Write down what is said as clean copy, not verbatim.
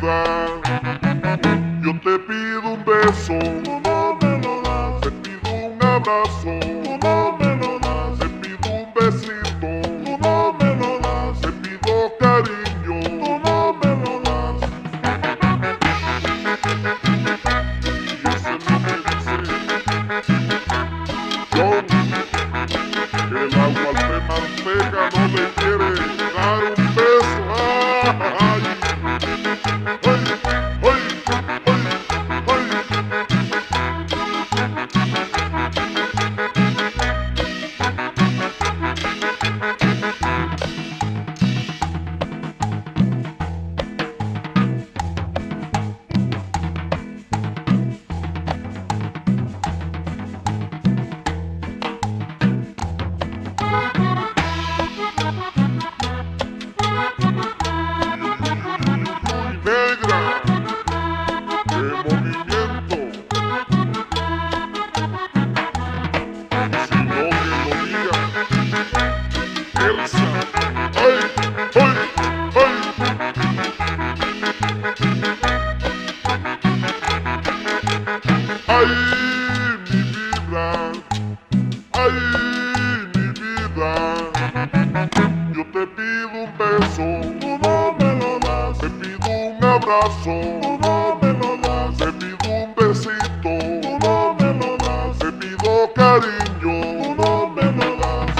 vida. Yo te pido un beso, tú no me lo das. Te pido un abrazo, tú no me lo das. Te pido un besito, tú no me lo das. Te pido cariño, tú no me lo das. Y eso es lo que dice John, que el agua de manteca no le quiere dar un beso. ¡Ay! Negra, de movimiento, y si no que lo diga Elsa. ¡Ay, ay, ay! ¡Ay, mi vida! ¡Ay, mi vida! Yo te pido un beso, tú no me lo das. Te pido un abrazo, tú no me lo das. Te pido un besito, tú no me lo das. Te pido cariño, tú no me lo das.